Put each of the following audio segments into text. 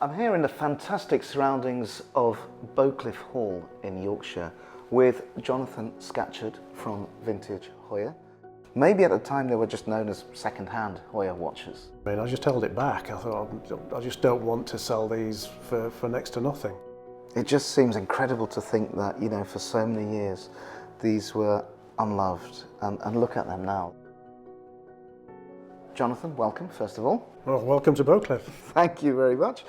I'm here in the fantastic surroundings of Beaucliffe Hall in Yorkshire with Jonathan Scatchard from VintageHeuer. Maybe at the time they were just known as second-hand Heuer watches. I mean, I just held it back. I thought, I just don't want to sell these for next to nothing. It just seems incredible to think that, for so many years, these were unloved, and look at them now. Jonathan, welcome, first of all. Well, welcome to Beaucliffe. Thank you very much.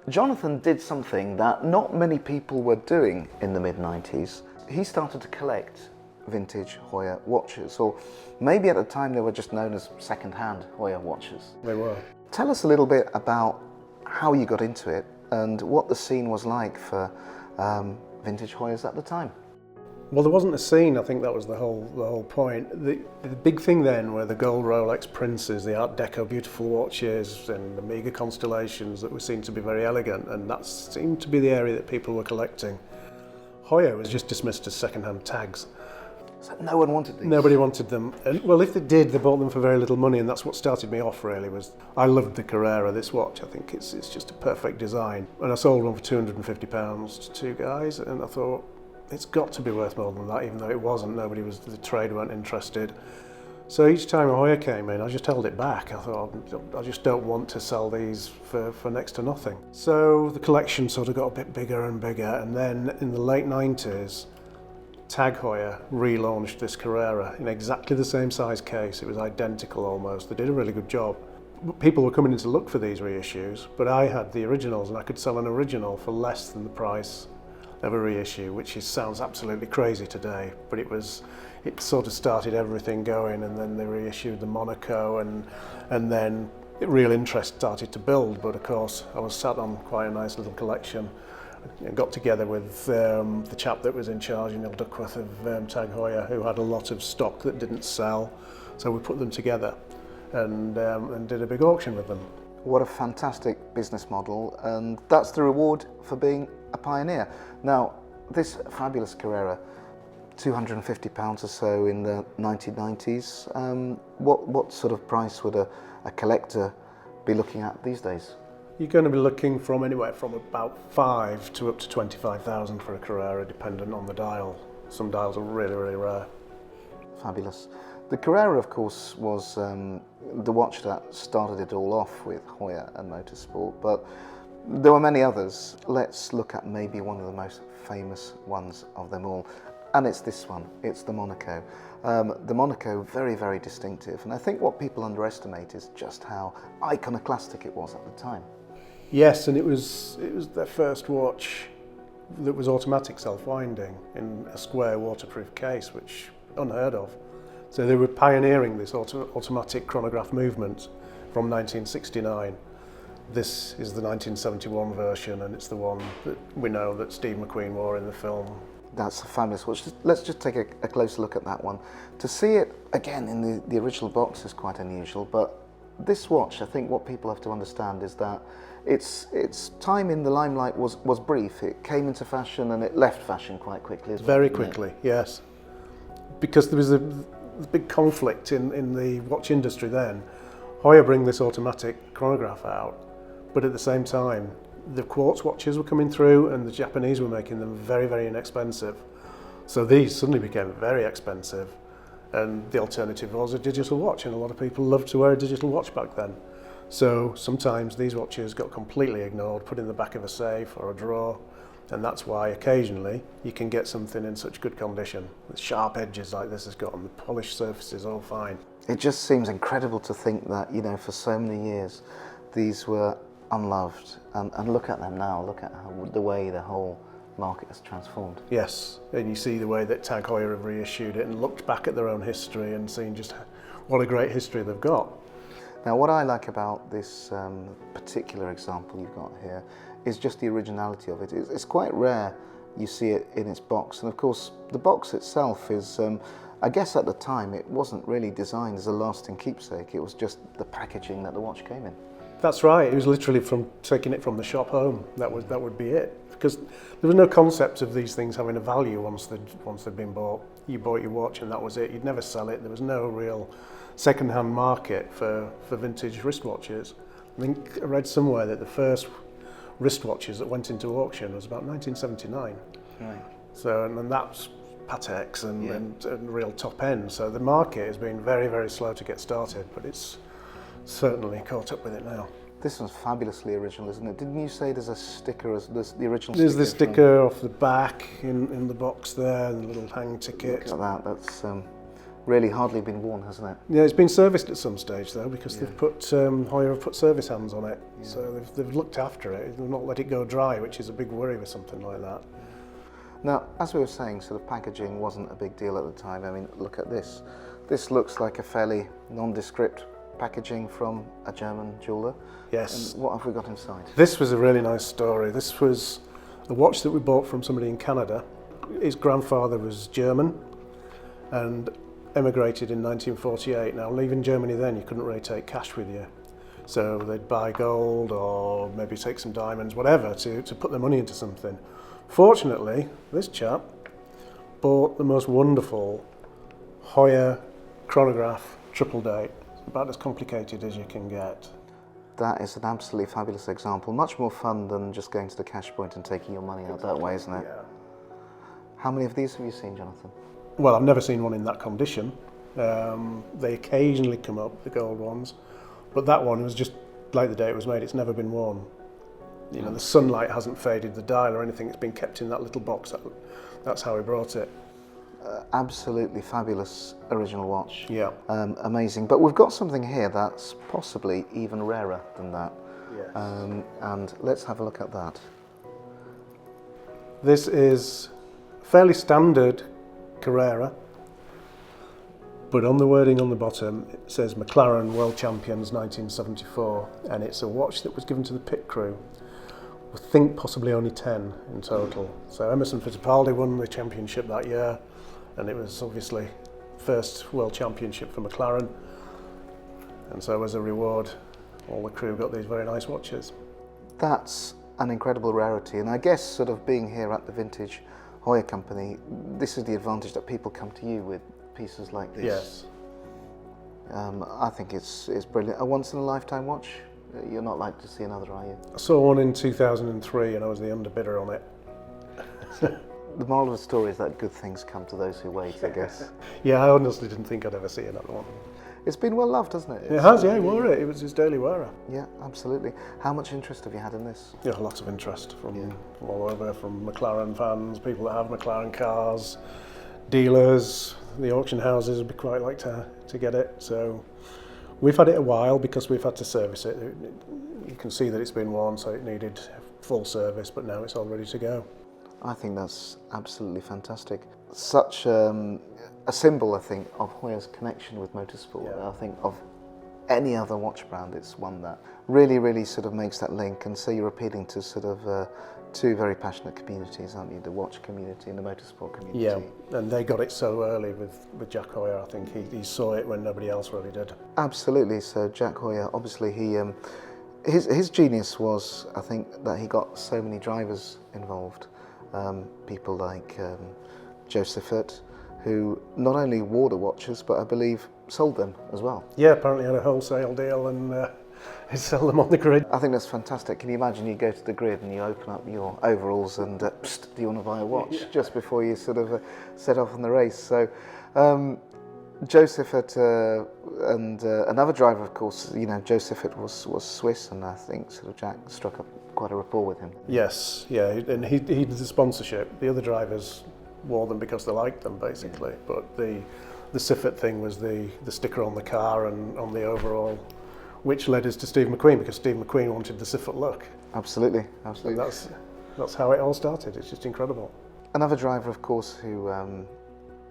Jonathan did something that not many people were doing in the mid-90s. He started to collect vintage Heuer watches, or maybe at the time they were just known as second-hand Heuer watches. They were. Tell us a little bit about how you got into it and what the scene was like for vintage Heuers at the time. Well, there wasn't a scene. I think that was the whole point. The big thing then were the gold Rolex Princes, the Art Deco beautiful watches and the Omega Constellations that were seen to be very elegant, and that seemed to be the area that people were collecting. Heuer was just dismissed as second-hand tags. So no one wanted these? Nobody wanted them. And, well, if they did, they bought them for very little money, and that's what started me off really. I loved the Carrera, this watch. I think it's just a perfect design. And I sold one for £250 to two guys, and I thought, it's got to be worth more than that, even though it wasn't. The trade weren't interested. So each time a Heuer came in, I just held it back. I thought, I just don't want to sell these for next to nothing. So the collection sort of got a bit bigger and bigger, and then in the late 90s, Tag Heuer relaunched this Carrera in exactly the same size case. It was identical almost. They did a really good job. People were coming in to look for these reissues, but I had the originals, and I could sell an original for less than the price of a reissue, which sounds absolutely crazy today, but it sort of started everything going. And then they reissued the Monaco, and then real interest started to build. But of course, I was sat on quite a nice little collection. I got together with the chap that was in charge, Neil Duckworth of Tag Heuer, who had a lot of stock that didn't sell, so we put them together and did a big auction with them. What a fantastic business model, and that's the reward for being a pioneer. Now, this fabulous Carrera, £250 or so in the 1990s, what sort of price would a collector be looking at these days? You're going to be looking from anywhere from about 5 to up to 25,000 for a Carrera, dependent on the dial. Some dials are really, really rare. Fabulous. The Carrera, of course, was the watch that started it all off with Heuer and Motorsport, but there were many others. Let's look at maybe one of the most famous ones of them all, and it's this one. It's the Monaco. The Monaco, very, very distinctive, and I think what people underestimate is just how iconoclastic it was at the time. Yes, and it was their first watch that was automatic self-winding in a square waterproof case, which unheard of. So they were pioneering this automatic chronograph movement from 1969. This is the 1971 version, and it's the one that we know that Steve McQueen wore in the film. That's a fabulous watch. Let's just take a closer look at that one. To see it again in the original box is quite unusual, but this watch, I think what people have to understand is that its time in the limelight was brief. It came into fashion and it left fashion quite quickly as well. Very quickly, yes. Because there was a big conflict in the watch industry then. Heuer bring this automatic chronograph out, but at the same time, the quartz watches were coming through and the Japanese were making them very, very inexpensive. So these suddenly became very expensive, and the alternative was a digital watch, and a lot of people loved to wear a digital watch back then. So sometimes these watches got completely ignored, put in the back of a safe or a drawer, and that's why occasionally you can get something in such good condition, with sharp edges like this has got, and the polished surfaces all fine. It just seems incredible to think that, for so many years, these were unloved, and look at them now. Look at the way the whole market has transformed. Yes, and you see the way that Tag Heuer have reissued it and looked back at their own history and seen just what a great history they've got. Now, what I like about this particular example you've got here is just the originality of it. It's quite rare you see it in its box, and of course the box itself is, I guess at the time it wasn't really designed as a lasting keepsake. It was just the packaging that the watch came in. That's right. It was literally from taking it from the shop home. That would be it. Because there was no concept of these things having a value once they'd been bought. You bought your watch and that was it. You'd never sell it. There was no real second-hand market for vintage wristwatches. I think I read somewhere that the first wristwatches that went into auction was about 1979. Right. So, and that's Pateks and real top end. So the market has been very, very slow to get started, but it's certainly caught up with it now. This one's fabulously original, isn't it? Didn't you say there's a sticker, the original There's sticker? the sticker off the back in the box there, and the little hang ticket. Look at that, that's really hardly been worn, hasn't it? Yeah, it's been serviced at some stage though, because they've put Heuer have put service hands on it, so they've looked after it. They've not let it go dry, which is a big worry with something like that. Now, as we were saying, sort of packaging wasn't a big deal at the time. I mean, look at this. This looks like a fairly nondescript packaging from a German jeweller. Yes. And what have we got inside? This was a really nice story. This was a watch that we bought from somebody in Canada. His grandfather was German and emigrated in 1948. Now, leaving Germany then, you couldn't really take cash with you. So they'd buy gold or maybe take some diamonds, whatever, to put their money into something. Fortunately, this chap bought the most wonderful Heuer chronograph triple date. It's about as complicated as you can get. That is an absolutely fabulous example. Much more fun than just going to the cash point and taking your money out that way, isn't it? Yeah. How many of these have you seen, Jonathan? Well, I've never seen one in that condition. They occasionally come up, the gold ones, but that one was just like the day it was made. It's never been worn. You know, the sunlight hasn't faded the dial or anything. It's been kept in that little box. That's how he brought it. Absolutely fabulous original watch. Yeah. Amazing. But we've got something here that's possibly even rarer than that. Yes. And let's have a look at that. This is fairly standard Carrera, but on the wording on the bottom it says McLaren World Champions 1974, and it's a watch that was given to the pit crew. I think possibly only 10 in total. So Emerson Fittipaldi won the championship that year, and it was obviously first world championship for McLaren, and so as a reward all the crew got these very nice watches. That's an incredible rarity, and I guess sort of being here at the Vintage Heuer company, this is the advantage that people come to you with pieces like this. Yes. I think it's brilliant. A once in a lifetime watch. You're not like to see another, are you? I saw one in 2003 and I was the underbidder on it. The moral of the story is that good things come to those who wait, I guess. Yeah, I honestly didn't think I'd ever see another one. It's been well loved, hasn't it? It has, yeah, he wore it. It was his daily wearer. Yeah, absolutely. How much interest have you had in this? Yeah, lots of interest from all over, from McLaren fans, people that have McLaren cars, dealers, the auction houses would be quite like to get it. So we've had it a while because we've had to service it. You can see that it's been worn, so it needed full service, but now it's all ready to go. I think that's absolutely fantastic. Such a symbol, I think, of Heuer's connection with motorsport. Yeah. I think of any other watch brand, it's one that really, really sort of makes that link. And so you're appealing to sort of two very passionate communities, aren't you? The watch community and the motorsport community. Yeah, and they got it so early with Jack Heuer. I think he saw it when nobody else really did. Absolutely. So Jack Heuer, obviously, his genius was, I think, that he got so many drivers involved. People like Joseph Heuer, who not only wore the watches, but I believe sold them as well. Yeah, apparently had a wholesale deal and he'd sell them on the grid. I think that's fantastic. Can you imagine you go to the grid and you open up your overalls and psst, do you want to buy a watch just before you sort of set off on the race? So Joseph Heuer and another driver, of course, you know, Joseph Heuer was Swiss, and I think sort of Jack struck up quite a rapport with him. Yes, yeah, and he did the sponsorship. The other drivers wore them because they liked them, basically. Yeah. But the Siffert thing was the sticker on the car and on the overall, which led us to Steve McQueen, because Steve McQueen wanted the Siffert look. Absolutely, absolutely. And that's how it all started. It's just incredible. Another driver, of course, who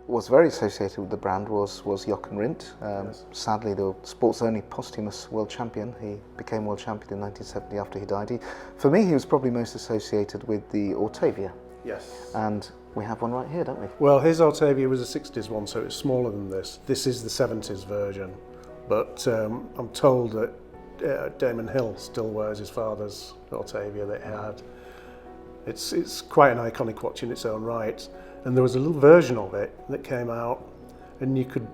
was very associated with the brand was Jochen Rindt. Yes. Sadly, the sport's only posthumous world champion. He became world champion in 1970 after he died. For me, he was probably most associated with the Autavia. Yes. And we have one right here, don't we? Well, his Autavia was a 60s one, so it's smaller than this. This is the 70s version. But I'm told that Damon Hill still wears his father's Autavia that he had. It's quite an iconic watch in its own right. And there was a little version of it that came out, and you could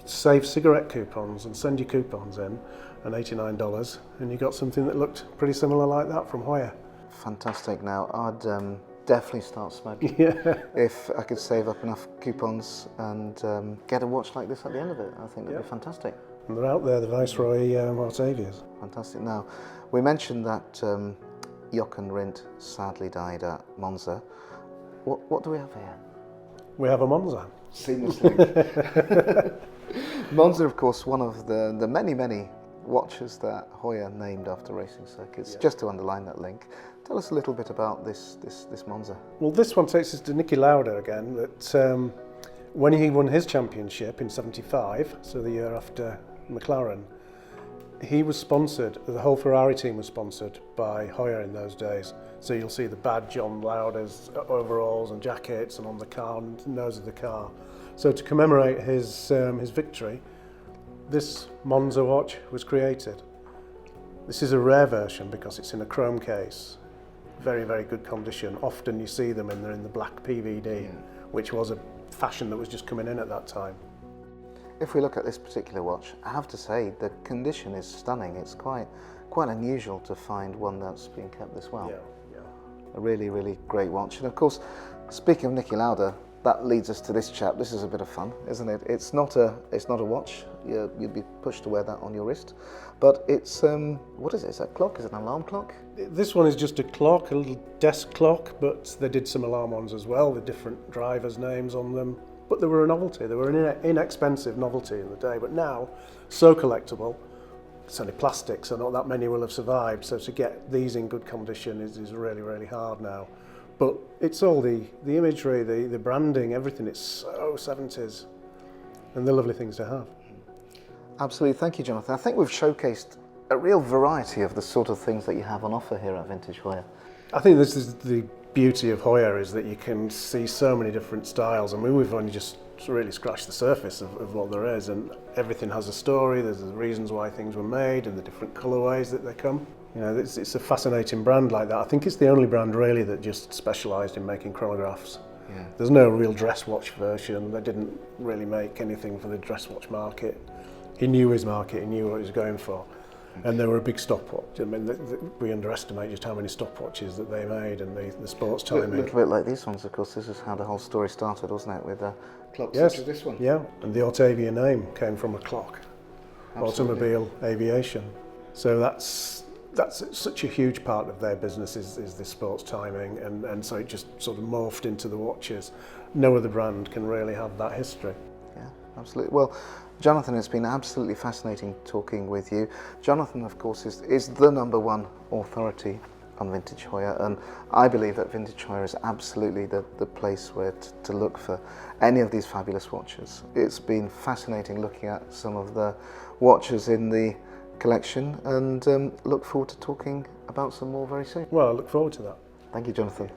save cigarette coupons and send your coupons in, and $89, and you got something that looked pretty similar like that from Heuer. Fantastic. Now, I'd definitely start smoking Yeah. if I could save up enough coupons and get a watch like this at the end of it. I think that'd be fantastic. And they're out there, the Viceroy Octavias. Fantastic. Now, we mentioned that Jochen Rindt sadly died at Monza. What do we have here? We have a Monza. Seamless link. Monza, of course, one of the many watches that Heuer named after racing circuits. Just to underline that link, tell us a little bit about this Monza. Well, this one takes us to Niki Lauda again. That when he won his championship in '75, so the year after McLaren, he was sponsored. The whole Ferrari team was sponsored by Heuer in those days. So you'll see the badge on Lauda's overalls and jackets and on the car and nose of the car. So to commemorate his victory, this Monza watch was created. This is a rare version because it's in a chrome case. Very, very good condition. Often you see them and they're in the black PVD, which was a fashion that was just coming in at that time. If we look at this particular watch, I have to say the condition is stunning. It's quite unusual to find one that's been kept this well. Yeah. A really, really great watch. And of course, speaking of Niki Lauda, that leads us to this chap. This is a bit of fun, isn't it? It's not a watch. You'd be pushed to wear that on your wrist, but it's what is it? Is it a clock? Is it an alarm clock? This one is just a clock, a little desk clock, but they did some alarm ones as well with different drivers' names on them. But they were a novelty. They were an inexpensive novelty in the day, but now so collectible. It's only plastic, so not that many will have survived. So to get these in good condition is really, really hard now. But it's all the imagery, the branding, everything. It's so 70s, and they're lovely things to have. Absolutely. Thank you, Jonathan. I think we've showcased a real variety of the sort of things that you have on offer here at Vintage Heuer. I think this is the beauty of Heuer, is that you can see so many different styles. I mean, we've only just really scratched the surface of what there is, and everything has a story. There's the reasons why things were made and the different colourways that they come. You know, it's a fascinating brand like that. I think it's the only brand really that just specialised in making chronographs. Yeah. There's no real dress watch version. They didn't really make anything for the dress watch market. He knew his market, he knew what he was going for. And they were a big stopwatch. I mean, we underestimate just how many stopwatches that they made and the sports timing. A little bit like these ones, of course. This is how the whole story started, wasn't it? With clocks Yes. such as this one. Yeah, and the Octavia name came from a clock. Absolutely. Automobile aviation. So that's such a huge part of their business is the sports timing, and so it just sort of morphed into the watches. No other brand can really have that history. Yeah, absolutely. Well, Jonathan, it's been absolutely fascinating talking with you. Jonathan, of course, is the #1 authority on Vintage Heuer, and I believe that Vintage Heuer is absolutely the place where to look for any of these fabulous watches. It's been fascinating looking at some of the watches in the collection, and look forward to talking about some more very soon. Well, I look forward to that. Thank you, Jonathan.